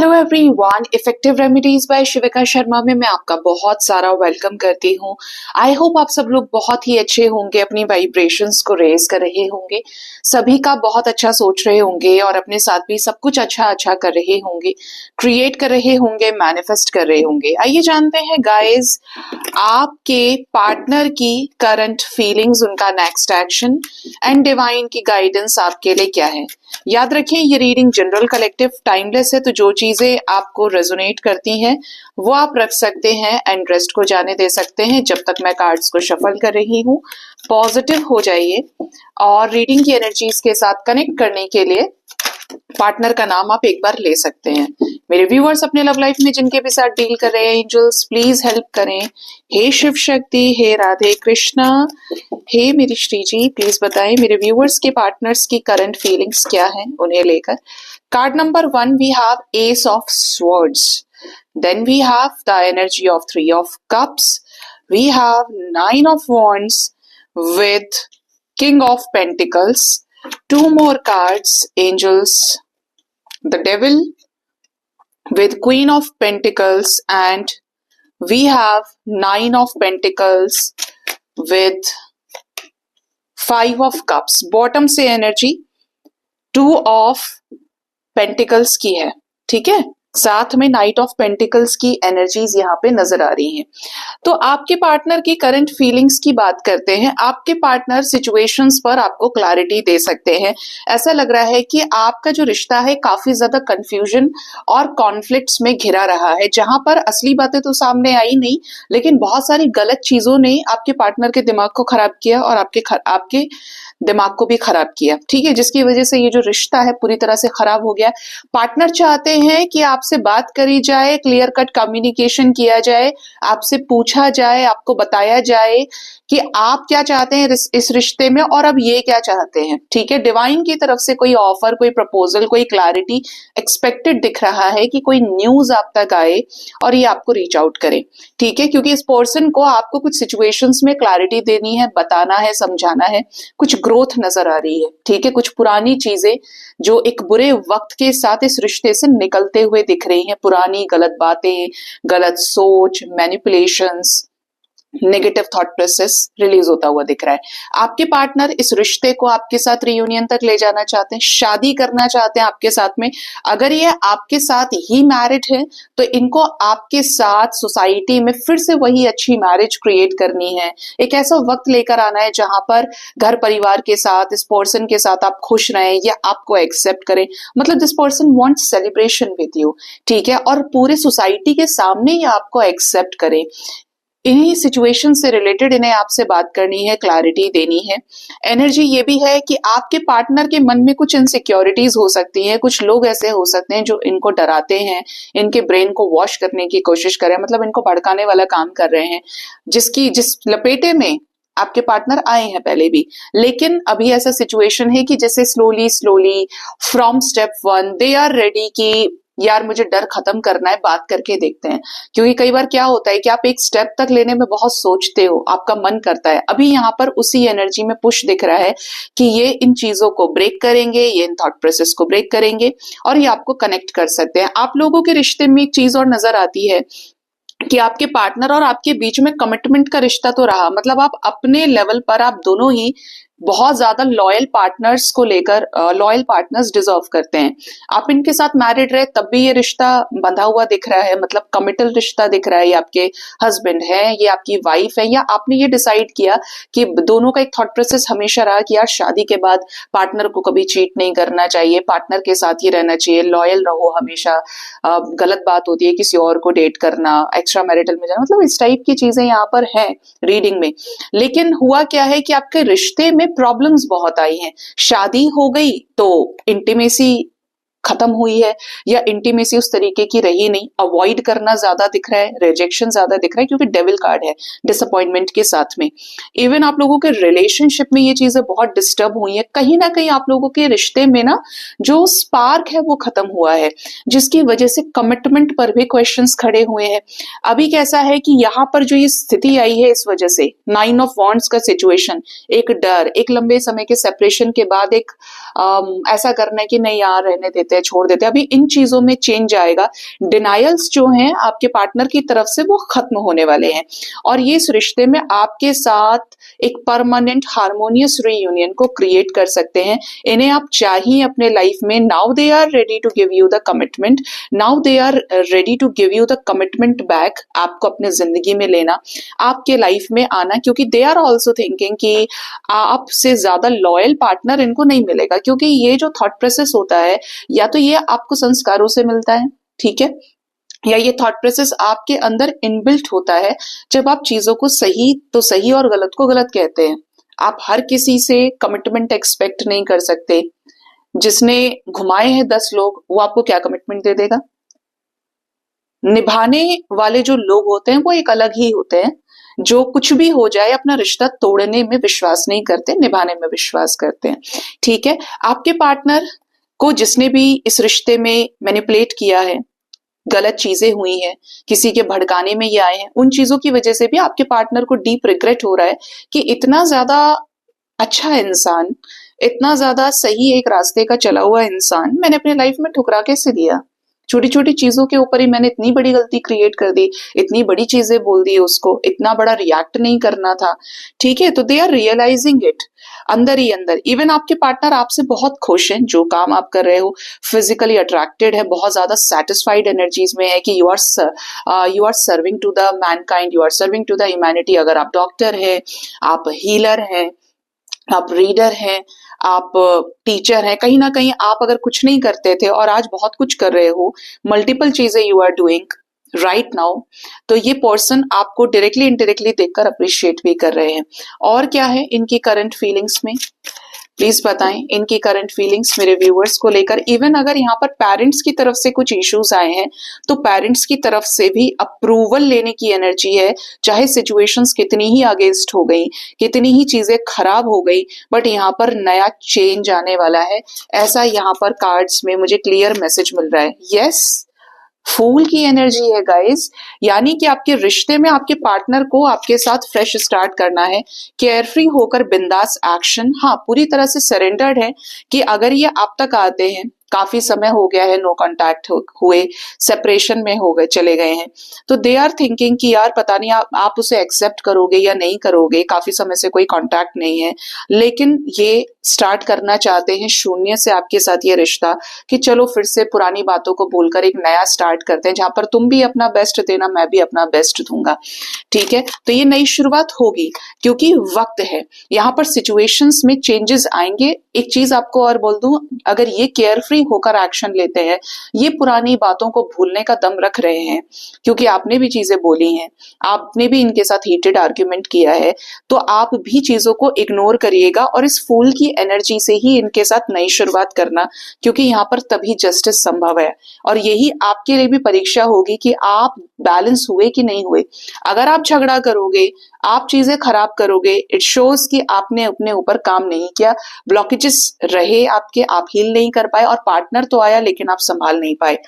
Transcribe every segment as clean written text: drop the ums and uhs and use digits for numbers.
Hello everyone, effective remedies by Shivika Sharma में मैं आपका बहुत सारा वेलकम करती हूँ। आई होप आप सब लोग बहुत ही अच्छे होंगे, अपनी वाइब्रेशंस को रेज कर रहे होंगे, सभी का बहुत अच्छा सोच रहे होंगे और अपने साथ भी सब कुछ अच्छा अच्छा कर रहे होंगे, क्रिएट कर रहे होंगे, मैनिफेस्ट कर रहे होंगे। आइए जानते हैं गाइस, आपके पार्टनर की करंट फीलिंग्स, उनका नेक्स्ट एक्शन एंड डिवाइन की गाइडेंस आपके लिए क्या है। याद रखें, ये रीडिंग जनरल कलेक्टिव टाइमलेस है, तो जो चीजें आपको रेजोनेट करती हैं वो आप रख सकते हैं एंड रेस्ट को जाने दे सकते हैं। जब तक मैं कार्ड्स को शफल कर रही हूँ, पॉजिटिव हो जाइए और रीडिंग की एनर्जीज के साथ कनेक्ट करने के लिए पार्टनर का नाम आप एक बार ले सकते हैं। मेरे व्यूअर्स अपने लव लाइफ में जिनके भी साथ डील कर रहे हैं, एंजल्स प्लीज हेल्प करें। हे शिव शक्ति, हे राधे कृष्णा, हे मेरी श्री जी, प्लीज बताएं मेरे व्यूअर्स के पार्टनर्स की करंट फीलिंग्स क्या हैं उन्हें लेकर। Card number 1 we have ace of swords, then we have the energy of 3 of cups, we have 9 of wands with king of pentacles, 2 more cards, angels, the devil with queen of pentacles, and we have 9 of pentacles with 5 of cups। Bottom से energy 2 of pentacles की है, ठीक है, साथ में night of pentacles की energies यहाँ पे नजर आ रही हैं। तो आपके पार्टनर की करंट फीलिंग्स की बात करते हैं। आपके पार्टनर सिचुएशंस पर आपको क्लैरिटी दे सकते हैं। ऐसा लग रहा है कि आपका जो रिश्ता है काफी ज्यादा कंफ्यूजन और कॉन्फ्लिक्ट्स में घिरा रहा है, जहां पर असली बातें तो सामने आई नहीं, लेकिन बहुत सारी गलत चीजों ने आपके पार्टनर के दिमाग को खराब किया और आपके दिमाग को भी खराब किया, ठीक है, जिसकी वजह से ये जो रिश्ता है पूरी तरह से खराब हो गया। पार्टनर चाहते हैं कि आपसे बात करी जाए, क्लियर कट कम्युनिकेशन किया जाए, आपसे पूछा जाए, आपको बताया जाए कि आप क्या चाहते हैं इस रिश्ते में और अब ये क्या चाहते हैं, ठीक है। डिवाइन की तरफ से कोई ऑफर, कोई प्रपोजल, कोई क्लैरिटी एक्सपेक्टेड दिख रहा है कि कोई न्यूज आप तक आए और ये आपको रीच आउट करे, ठीक है, क्योंकि इस पर्सन को आपको कुछ सिचुएशंस में क्लैरिटी देनी है, बताना है, समझाना है। कुछ ग्रोथ नजर आ रही है, ठीक है, कुछ पुरानी चीजें जो एक बुरे वक्त के साथ इस रिश्ते से निकलते हुए दिख रही हैं, पुरानी गलत बातें, गलत सोच, manipulations, negative thought process release होता हुआ दिख रहा है। आपके पार्टनर इस रिश्ते को आपके साथ रियूनियन तक ले जाना चाहते हैं, शादी करना चाहते हैं आपके साथ में। अगर ये आपके साथ ही मैरिड है तो इनको आपके साथ सोसाइटी में फिर से वही अच्छी मैरिज क्रिएट करनी है। एक ऐसा वक्त लेकर आना है जहां पर घर परिवार के साथ, इस पर्सन के साथ आप खुश रहें या आपको एक्सेप्ट करें। मतलब this person wants celebration with you, ठीक है, और पूरे सोसाइटी के सामने ये आपको एक्सेप्ट करें। इन्हीं सिचुएशन से रिलेटेड इन्हें आपसे बात करनी है, क्लैरिटी देनी है। एनर्जी ये भी है कि आपके पार्टनर के मन में कुछ इनसिक्योरिटीज हो सकती हैं, कुछ लोग ऐसे हो सकते हैं जो इनको डराते हैं, इनके ब्रेन को वॉश करने की कोशिश कर रहे हैं, मतलब इनको भड़काने वाला काम कर रहे हैं, जिस लपेटे में आपके पार्टनर आए हैं पहले भी। लेकिन अभी ऐसा सिचुएशन है कि जैसे slowly from step 1 they are ready कि यार मुझे डर खत्म करना है, बात करके देखते हैं। क्योंकि कई बार क्या होता है कि आप एक स्टेप तक लेने में बहुत सोचते हो, आपका मन करता है। अभी यहाँ पर उसी एनर्जी में पुश दिख रहा है कि ये इन चीजों को ब्रेक करेंगे, ये इन थॉट प्रोसेस को ब्रेक करेंगे और ये आपको कनेक्ट कर सकते हैं। आप लोगों के रिश्ते में एक चीज और नजर आती है कि आपके पार्टनर और आपके बीच में कमिटमेंट का रिश्ता तो रहा, मतलब आप अपने लेवल पर आप दोनों ही बहुत ज्यादा लॉयल पार्टनर्स को लेकर लॉयल पार्टनर्स डिजर्व करते हैं। आप इनके साथ मैरिड रहे तब भी ये रिश्ता बंधा हुआ दिख रहा है, मतलब कमिटल रिश्ता दिख रहा है। ये आपके हस्बैंड है, ये आपकी वाइफ है, या आपने ये डिसाइड किया कि दोनों का एक थॉट प्रोसेस हमेशा रहा कि यार शादी के बाद पार्टनर को कभी चीट नहीं करना चाहिए, पार्टनर के साथ ही रहना चाहिए, लॉयल रहो हमेशा। गलत बात होती है किसी और को डेट करना, एक्स्ट्रा मैरिटल में जाना, मतलब इस टाइप की चीजें यहाँ पर है रीडिंग में। लेकिन हुआ क्या है कि आपके रिश्ते में प्रॉब्लम्स बहुत आई हैं। शादी हो गई तो इंटीमेसी खत्म हुई है या इंटीमेसी उस तरीके की रही नहीं, अवॉइड करना ज्यादा दिख रहा है, रिजेक्शन ज्यादा दिख रहा है, क्योंकि डेविल कार्ड है डिसअपॉइंटमेंट के साथ में। इवन आप लोगों के रिलेशनशिप में ये चीजें बहुत डिस्टर्ब हुई है। कहीं ना कहीं आप लोगों के रिश्ते में ना जो स्पार्क है वो खत्म हुआ है, जिसकी वजह से कमिटमेंट पर भी क्वेश्चंस खड़े हुए हैं। अभी कैसा है कि यहाँ पर जो ये स्थिति आई है इस वजह से 9 ऑफ वॉन्ड्स का सिचुएशन, एक डर, एक लंबे समय के सेपरेशन के बाद एक ऐसा करना है कि नहीं यार रहने देते देते हैं, छोड़ देते हैं। अभी इन चीजों में चेंज आएगा। डिनायल्स जो हैं आपके पार्टनर की तरफ से वो खत्म होने वाले हैं और ये इस रिश्ते में आपके साथ एक परमानेंट हार्मोनियस रीयूनियन को क्रिएट कर सकते हैं। इन्हें आप चाहिए अपने लाइफ में। Now they are ready to give you the commitment, now they are ready to give you the commitment back, आपको अपने जिंदगी में लेना, आपके लाइफ में आना, क्योंकि दे आर ऑल्सो थिंकिंग कि आपसे ज्यादा लॉयल पार्टनर इनको नहीं मिलेगा। क्योंकि ये जो थॉट प्रोसेस होता है या तो ये आपको संस्कारों से मिलता है, ठीक है, या ये थॉट प्रोसेस आपके अंदर इनबिल्ट होता है। जब आप चीजों को सही तो सही और गलत को गलत कहते हैं। आप हर किसी से कमिटमेंट एक्सपेक्ट नहीं कर सकते। जिसने घुमाए हैं 10 लोग वो आपको क्या कमिटमेंट दे देगा? निभाने वाले जो लोग होते हैं वो एक अलग ही होते हैं, जो कुछ भी हो जाए अपना रिश्ता तोड़ने में विश्वास नहीं करते, निभाने में विश्वास करते हैं, ठीक है। आपके पार्टनर को जिसने भी इस रिश्ते में मैनिपुलेट किया है, गलत चीजें हुई हैं, किसी के भड़काने में ये आए हैं, उन चीजों की वजह से भी आपके पार्टनर को डीप रिग्रेट हो रहा है कि इतना ज्यादा अच्छा इंसान, इतना ज्यादा सही एक रास्ते का चला हुआ इंसान मैंने अपने लाइफ में ठुकरा कैसे दिया। छोटी छोटी चीजों के ऊपर ही मैंने इतनी बड़ी गलती क्रिएट कर दी, इतनी बड़ी चीजें बोल दी उसको, इतना बड़ा रिएक्ट नहीं करना था, ठीक है। तो दे आर रियलाइजिंग इट अंदर ही अंदर। इवन आपके पार्टनर आपसे बहुत खुश हैं, जो काम आप कर रहे हो, फिजिकली अट्रैक्टेड है, बहुत ज्यादा सेटिस्फाइड एनर्जीज में है कि you are serving to the mankind, you are serving to the humanity. अगर आप डॉक्टर हैं, आप हीलर हैं, आप रीडर हैं, आप टीचर हैं, कहीं ना कहीं आप अगर कुछ नहीं करते थे और आज बहुत कुछ कर रहे हो, मल्टीपल चीजें you are doing right now, तो ये पर्सन आपको डायरेक्टली इनडायरेक्टली देखकर अप्रिशिएट भी कर रहे हैं। और क्या है इनकी करंट फीलिंग्स में, प्लीज बताएं इनकी करंट फीलिंग्स मेरे व्यूअर्स को लेकर। इवन अगर यहाँ पर पेरेंट्स की तरफ से कुछ इश्यूज आए हैं तो पेरेंट्स की तरफ से भी अप्रूवल लेने की एनर्जी है। चाहे सिचुएशंस कितनी ही अगेंस्ट हो गई, कितनी ही चीजें खराब हो गई, बट यहाँ पर नया चेंज आने वाला है, ऐसा यहाँ पर कार्ड्स में मुझे क्लियर मैसेज मिल रहा है। यस, फूल की एनर्जी है गाइस, यानी कि आपके रिश्ते में आपके पार्टनर को आपके साथ फ्रेश स्टार्ट करना है, केयरफ्री होकर बिंदास एक्शन। हाँ, पूरी तरह से सरेंडर्ड है कि अगर ये आप तक आते हैं, काफी समय हो गया है नो कांटेक्ट हुए, सेपरेशन में हो गए, चले गए हैं, तो दे आर थिंकिंग कि यार पता नहीं आप उसे एक्सेप्ट करोगे या नहीं करोगे, काफी समय से कोई कांटेक्ट नहीं है, लेकिन ये स्टार्ट करना चाहते हैं शून्य से आपके साथ ये रिश्ता, कि चलो फिर से पुरानी बातों को भूलकर एक नया स्टार्ट करते हैं, जहां पर तुम भी अपना बेस्ट देना, मैं भी अपना बेस्ट दूंगा, ठीक है। तो ये नई शुरुआत होगी क्योंकि वक्त है, यहाँ पर सिचुएशंस में चेंजेस आएंगे। एक चीज आपको और बोल दूं, अगर ये केयरफ्री होकर एक्शन लेते हैं, ये पुरानी बातों को भूलने का दम रख रहे हैं, क्योंकि आपने भी चीजें बोली हैं, आपने भी इनके साथ हीटेड आर्ग्यूमेंट किया है, तो आप भी चीजों को इग्नोर करिएगा और इस फूल की एनर्जी से ही इनके साथ नई शुरुआत करना, क्योंकि यहाँ पर तभी जस्टिस संभव है। और यही आपके लिए भी परीक्षा होगी कि आप बैलेंस हुए कि नहीं हुए। अगर आप झगड़ा करोगे, आप चीजें खराब करोगे, इट शोज कि आपने अपने ऊपर काम नहीं किया, ब्लॉकेजेस रहे आपके, आप हील नहीं कर पाए, और पार्टनर तो आया लेकिन आप संभाल नहीं पाए,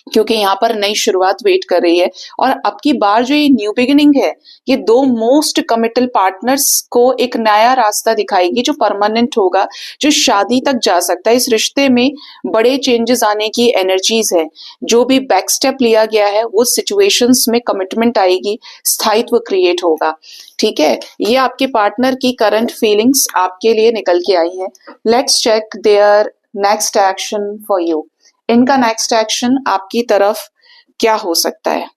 क्योंकि यहाँ पर नई शुरुआत वेट कर रही है। और अब की बार जो ये न्यू बिगिनिंग है, ये 2 मोस्ट कमिटल पार्टनर्स को एक नया रास्ता दिखाएगी जो परमानेंट होगा, जो शादी तक जा सकता है। इस रिश्ते में बड़े चेंजेस आने की एनर्जीज है। जो भी बैक स्टेप लिया गया है वो सिचुएशंस में कमिटमेंट आएगी, स्थायित्व क्रिएट होगा, ठीक है। ये आपके पार्टनर की करंट फीलिंग्स आपके लिए निकल के आई है। Let's check their next action for you. इनका नेक्स्ट एक्शन आपकी तरफ क्या हो सकता है?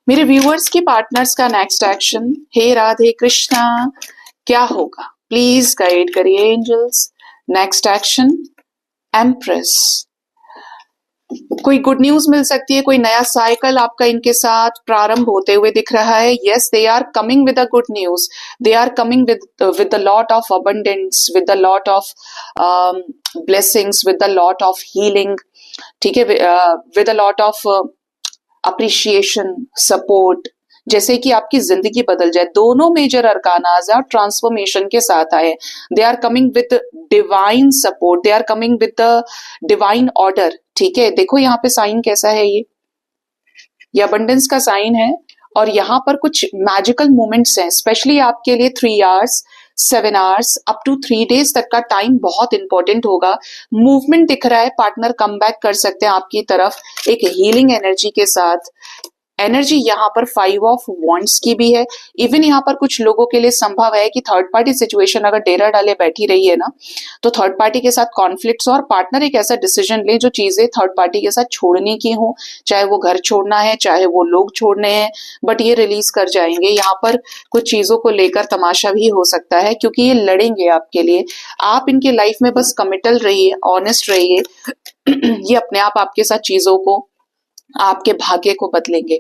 मेरे व्यूअर्स की पार्टनर्स का नेक्स्ट एक्शन, हे राधे कृष्णा, क्या होगा? प्लीज गाइड करिए एंजल्स। Next action, empress. कोई गुड न्यूज मिल सकती है, कोई नया साइकिल आपका इनके साथ प्रारंभ होते हुए दिख रहा है। Yes, they are coming with a good news, they are coming with a lot of abundance, with a lot of blessings, with a lot of healing, ठीक है, with a lot of appreciation, support, जैसे कि आपकी जिंदगी बदल जाए। दोनों major अरकानाज और ट्रांसफॉर्मेशन के साथ आए। They are coming with divine support, they are coming with the divine order, ठीक है। देखो यहाँ पे साइन कैसा है, ये अबंडेंस का साइन है, और यहाँ पर कुछ मैजिकल मोमेंट्स हैं, स्पेशली आपके लिए 3 hours 7 hours up to 3 days तक का टाइम बहुत इंपॉर्टेंट होगा। मूवमेंट दिख रहा है, पार्टनर कम बैक कर सकते हैं आपकी तरफ एक हीलिंग एनर्जी के साथ। एनर्जी यहाँ पर 5 ऑफ वॉन्ड्स की भी है। इवन यहाँ पर कुछ लोगों के लिए संभव है कि थर्ड पार्टी सिचुएशन अगर डेरा डाले बैठी रही है ना, तो थर्ड पार्टी के साथ कॉन्फ्लिक्ट्स और पार्टनर एक ऐसा डिसीजन ले जो चीजें थर्ड पार्टी के साथ छोड़ने की हो, चाहे वो घर छोड़ना है, चाहे वो लोग छोड़ने हैं, बट ये रिलीज कर जाएंगे। यहाँ पर कुछ चीजों को लेकर तमाशा भी हो सकता है, क्योंकि ये लड़ेंगे आपके लिए। आप इनके लाइफ में बस कमिटल रहिए, ऑनेस्ट रहिए। ये अपने आप आपके साथ चीजों को, आपके भाग्य को बदलेंगे,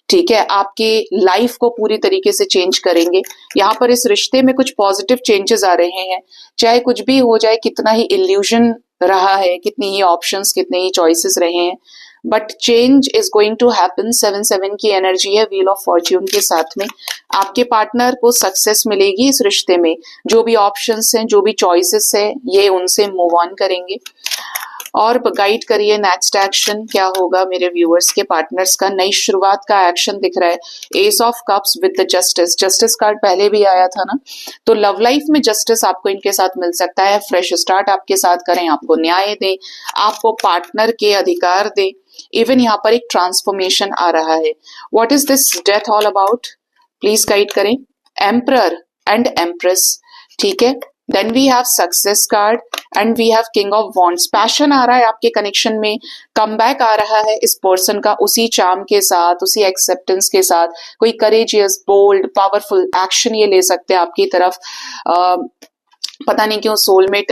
ठीक है, आपकी लाइफ को पूरी तरीके से चेंज करेंगे। यहाँ पर इस रिश्ते में कुछ पॉजिटिव चेंजेस आ रहे हैं, चाहे कुछ भी हो जाए, कितना ही इल्यूजन रहा है, कितनी ही ऑप्शंस, कितने ही चॉइसेस रहे हैं, but change is going to happen. 7-7 की एनर्जी है व्हील ऑफ फॉर्च्यून के साथ में। आपके पार्टनर को सक्सेस मिलेगी इस रिश्ते में। जो भी ऑप्शंस हैं, जो भी चॉइसेस है, ये उनसे मूव ऑन करेंगे। और गाइड करिए नेक्स्ट एक्शन क्या होगा मेरे व्यूअर्स के पार्टनर्स का। नई शुरुआत का एक्शन दिख रहा है। S of cups with the justice, justice card पहले भी आया था ना, तो लव लाइफ में जस्टिस आपको इनके साथ मिल सकता है। फ्रेश स्टार्ट आपके साथ करें, आपको न्याय दें, आपको पार्टनर के अधिकार दें। इवन यहाँ पर एक ट्रांसफॉर्मेशन आ रहा है। What is this death all about, please guide करें। एम्परर एंड एम्प्रेस, ठीक है। Then we have success card and we have king of wands. Passion आ रहा है आपके कनेक्शन में, कमबैक आ रहा है इस पर्सन का उसी चार्म के साथ, उसी एक्सेप्टेंस के साथ। कोई करेजियस, बोल्ड, पावरफुल एक्शन ये ले सकते हैं आपकी तरफ। पता नहीं क्यों सोलमेट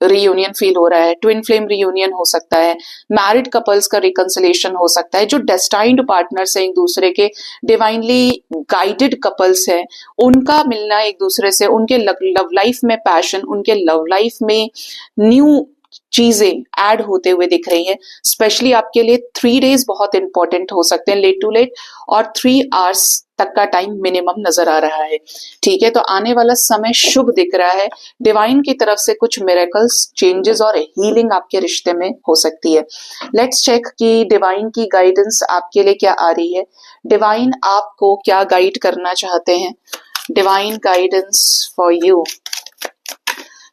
रियूनियन फील हो रहा है, ट्विन फ्लेम रियूनियन हो सकता है, मैरिड कपल्स का रिकंसिलिएशन हो सकता है। जो डेस्टाइन्ड पार्टनर्स हैं एक दूसरे के, डिवाइनली गाइडेड कपल्स हैं, उनका मिलना एक दूसरे से, उनके लव लाइफ में पैशन, उनके लव लाइफ में न्यू चीजें ऐड होते हुए दिख रही है। स्पेशली आपके लिए 3 डेज बहुत इंपॉर्टेंट हो सकते हैं, लेट टू लेट, और 3 आवर्स तक का टाइम मिनिमम नजर आ रहा है, ठीक है। तो आने वाला समय शुभ दिख रहा है। डिवाइन की तरफ से कुछ मिरेकल्स, चेंजेस और हीलिंग आपके रिश्ते में हो सकती है। लेट्स चेक कि डिवाइन की गाइडेंस आपके लिए क्या आ रही है। डिवाइन आपको क्या गाइड करना चाहते हैं। डिवाइन गाइडेंस फॉर यू,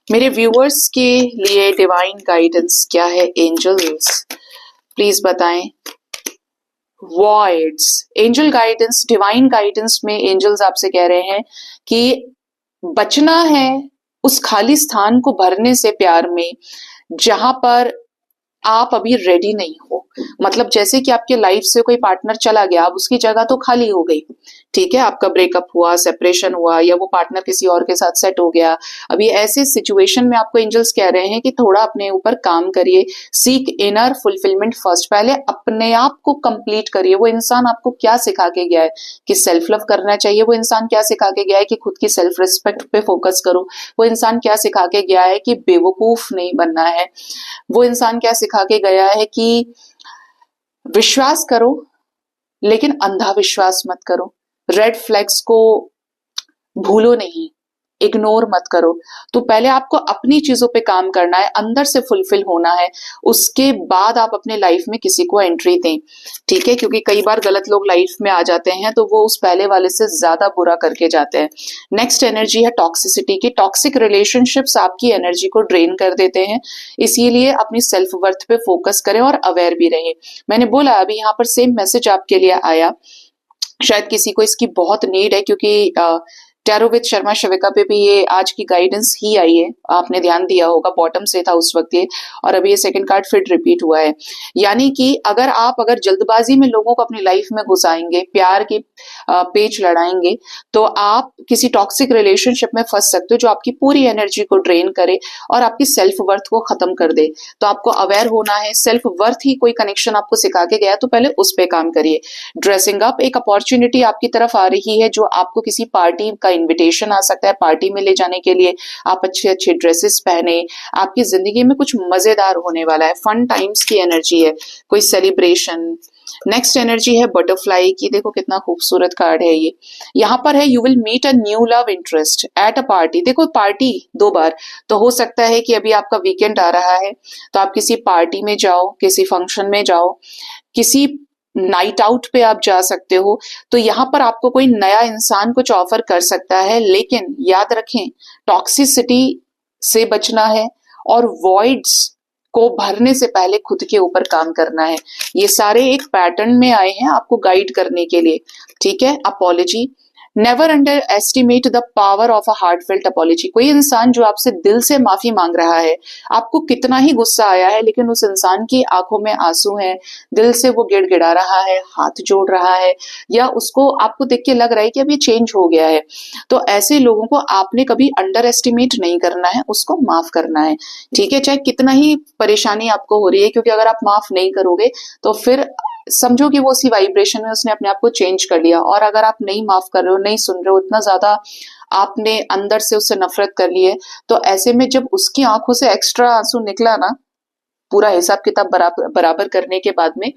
मेरे व्यूअर्स के लिए डिवाइन गाइडेंस क्या है। एंजल्स प्लीज बताएं। Voids, angel guidance, divine guidance में एंजल्स आपसे कह रहे हैं कि बचना है उस खाली स्थान को भरने से प्यार में, जहां पर आप अभी रेडी नहीं हो। मतलब जैसे कि आपके लाइफ से कोई पार्टनर चला गया, अब उसकी जगह तो खाली हो गई, ठीक है। आपका ब्रेकअप हुआ, सेपरेशन हुआ, या वो पार्टनर किसी और के साथ सेट हो गया। अभी ऐसे सिचुएशन में आपको एंजल्स कह रहे हैं कि थोड़ा अपने ऊपर काम करिए। सीक इनर फुलफिलमेंट फर्स्ट, पहले अपने आप को कंप्लीट करिए। वो इंसान आपको क्या सिखा के गया है कि सेल्फ लव करना चाहिए। वो इंसान क्या सिखा के गया है कि खुद की सेल्फ रिस्पेक्ट पे फोकस करो। वो इंसान क्या सिखा के गया है कि बेवकूफ नहीं बनना है। वो इंसान क्या सिखा के गया है कि विश्वास करो लेकिन अंधा विश्वास मत करो। रेड फ्लैग्स को भूलो नहीं, इग्नोर मत करो। तो पहले आपको अपनी चीजों पे काम करना है, अंदर से फुलफिल होना है, उसके बाद आप अपने लाइफ में किसी को एंट्री दें, ठीक है। क्योंकि कई बार गलत लोग लाइफ में आ जाते हैं तो वो उस पहले वाले से ज्यादा बुरा करके जाते हैं। नेक्स्ट एनर्जी है टॉक्सिसिटी की। टॉक्सिक रिलेशनशिप्स आपकी एनर्जी को ड्रेन कर देते हैं, इसीलिए अपनी सेल्फ वर्थ पे फोकस करें और अवेयर भी रहें। मैंने बोला अभी यहाँ पर सेम मैसेज आपके लिए आया, शायद किसी को इसकी बहुत नीड है, क्योंकि टैरो विद शर्मा शिविका पे भी ये आज की गाइडेंस ही आई है। आपने ध्यान दिया होगा, बॉटम से था उस वक्त ये, और अभी ये सेकंड कार्ड फिर रिपीट हुआ है। यानी कि अगर जल्दबाजी में लोगों को अपनी लाइफ में घुसाएंगे, प्यार के पेच लड़ाएंगे, तो आप किसी टॉक्सिक रिलेशनशिप में फंस सकते हो जो आपकी पूरी एनर्जी को ड्रेन करे और आपकी सेल्फ वर्थ को खत्म कर दे। तो आपको अवेयर होना है। सेल्फ वर्थ ही कोई कनेक्शन आपको सिखा के गया तो पहले उस पर काम करिए। ड्रेसिंग अप, एक अपॉर्चुनिटी आपकी तरफ आ रही है जो आपको किसी पार्टी का इनविटेशन आ सकता है, पार्टी में ले जाने के लिए। आप अच्छे अच्छे ड्रेसेस पहने, आपकी जिंदगी में कुछ मजेदार होने वाला है। फन टाइम्स की एनर्जी है, कोई सेलिब्रेशन। नेक्स्ट एनर्जी है बटरफ्लाई की। देखो कितना खूबसूरत कार्ड है ये। यहाँ पर है you will meet a new love interest at a party. देखो पार्टी 2 बार, तो हो सकता है कि अभी आपका वीकेंड आ रहा है तो आप किसी पार्टी में जाओ, किसी फंक्शन में जाओ, किसी नाइट आउट पे आप जा सकते हो। तो यहाँ पर आपको कोई नया इंसान कुछ ऑफर कर सकता है, लेकिन याद रखें टॉक्सिसिटी से बचना है और वॉइड्स को भरने से पहले खुद के ऊपर काम करना है। ये सारे एक पैटर्न में आए हैं आपको गाइड करने के लिए, ठीक है। Apology, never under estimate the power of a heartfelt apology. कोई इंसान जो आपसे दिल से माफी मांग रहा है, आपको कितना ही गुस्सा आया है लेकिन उस इंसान की आंखों में आंसू हैं, दिल से वो गिड़गिड़ा रहा है, हाथ जोड़ रहा है, या उसको आपको देख के लग रहा है कि अब ये चेंज हो गया है, तो ऐसे लोगों को आपने कभी अंडर एस्टिमेट नहीं करना है, उसको माफ करना है, ठीक है। चाहे कितना ही परेशानी आपको हो रही है, क्योंकि अगर आप माफ नहीं करोगे तो फिर समझो कि वो उसी वाइब्रेशन में उसने अपने आप को चेंज कर लिया। और अगर आप नहीं माफ कर रहे हो, नहीं सुन रहे हो, इतना ज्यादा आपने अंदर से उससे नफरत कर ली है, तो ऐसे में जब उसकी आंखों से एक्स्ट्रा आंसू निकला ना, पूरा हिसाब किताब बराबर करने के बाद में,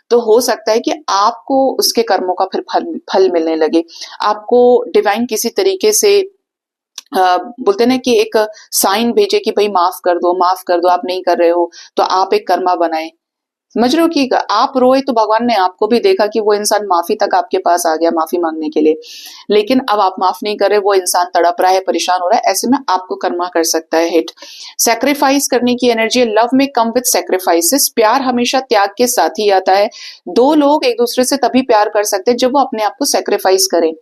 तो हो सकता है कि आपको उसके कर्मों का फिर फल मिलने लगे। आपको डिवाइन किसी तरीके से बोलते ना कि एक साइन भेजे कि भाई माफ कर दो, माफ कर दो, आप नहीं कर रहे हो, तो आप एक कर्मा बनाए। समझ रहे हो कि आप रोए तो भगवान ने आपको भी देखा कि वो इंसान माफी तक आपके पास आ गया माफी मांगने के लिए, लेकिन अब आप माफ नहीं कर रहे, वो इंसान तड़प रहा है, परेशान हो रहा है, ऐसे में आपको कर्मा कर सकता है हिट। सैक्रिफाइस करने की एनर्जी, लव में कम विद सैक्रिफाइसेस। प्यार हमेशा त्याग के साथ ही आता है। दो लोग एक दूसरे से तभी प्यार कर सकते हैं जब वो अपने आप को सैक्रिफाइस करें,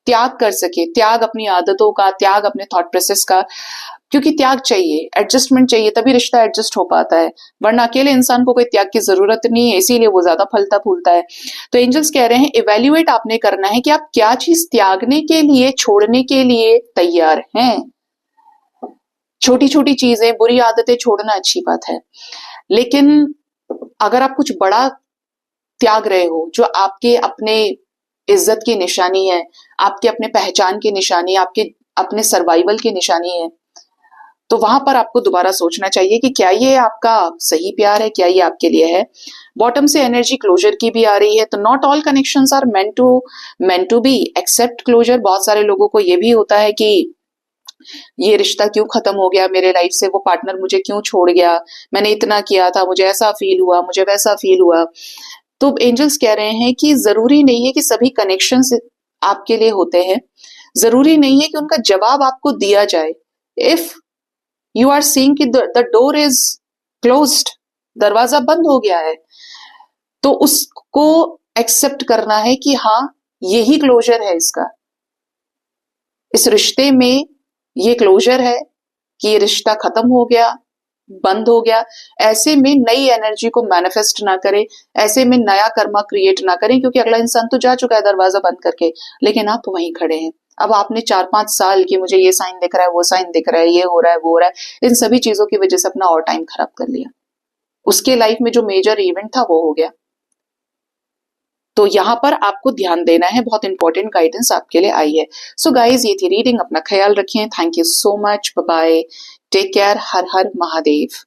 त्याग कर सके, त्याग अपनी आदतों का, त्याग अपने थॉट प्रोसेस का, क्योंकि त्याग चाहिए, एडजस्टमेंट चाहिए, तभी रिश्ता एडजस्ट हो पाता है, वरना अकेले इंसान को कोई त्याग की जरूरत नहीं है, इसीलिए वो ज्यादा फलता फूलता है। तो एंजल्स कह रहे हैं इवेल्युएट आपने करना है कि आप क्या चीज त्यागने के लिए, छोड़ने के लिए तैयार हैं। छोटी छोटी चीजें, बुरी आदतें छोड़ना अच्छी बात है, लेकिन अगर आप कुछ बड़ा त्याग रहे हो जो आपके अपने इज्जत की निशानी है, आपके अपने पहचान की निशानी है, आपके अपने सर्वाइवल की निशानी है, तो वहां पर आपको दोबारा सोचना चाहिए कि क्या ये आपका सही प्यार है, क्या ये आपके लिए है। बॉटम से एनर्जी क्लोजर की भी आ रही है, तो not all connections are meant to be accept closure. बहुत सारे लोगों को ये भी होता है कि ये रिश्ता क्यों खत्म हो गया मेरे लाइफ से, वो पार्टनर मुझे क्यों छोड़ गया, मैंने इतना किया था, मुझे ऐसा फील हुआ, मुझे वैसा फील हुआ। तो एंजल्स कह रहे हैं कि जरूरी नहीं है कि सभी कनेक्शंस आपके लिए होते हैं, जरूरी नहीं है कि उनका जवाब आपको दिया जाए। इफ यू आर सीइंग कि द डोर इज क्लोज्ड, दरवाजा बंद हो गया है, तो उसको एक्सेप्ट करना है कि हाँ यही क्लोजर है इसका, इस रिश्ते में ये क्लोजर है कि ये रिश्ता खत्म हो गया, बंद हो गया। ऐसे में नई एनर्जी को मैनिफेस्ट ना करें, ऐसे में नया कर्मा क्रिएट ना करें, क्योंकि अगला इंसान तो जा चुका है दरवाजा बंद करके, लेकिन आप वहीं खड़े हैं। अब आपने 4-5 साल की मुझे ये साइन दिख रहा है, वो साइन दिख रहा है, ये हो रहा है, वो हो रहा है, इन सभी चीजों की वजह से अपना और टाइम खराब कर लिया। उसके लाइफ में जो मेजर इवेंट था वो हो गया। तो यहाँ पर आपको ध्यान देना है, बहुत इंपॉर्टेंट गाइडेंस आपके लिए आई है। सो गाइज ये थी रीडिंग, अपना ख्याल रखें। Thank you so much, bye bye, take care, हर हर महादेव।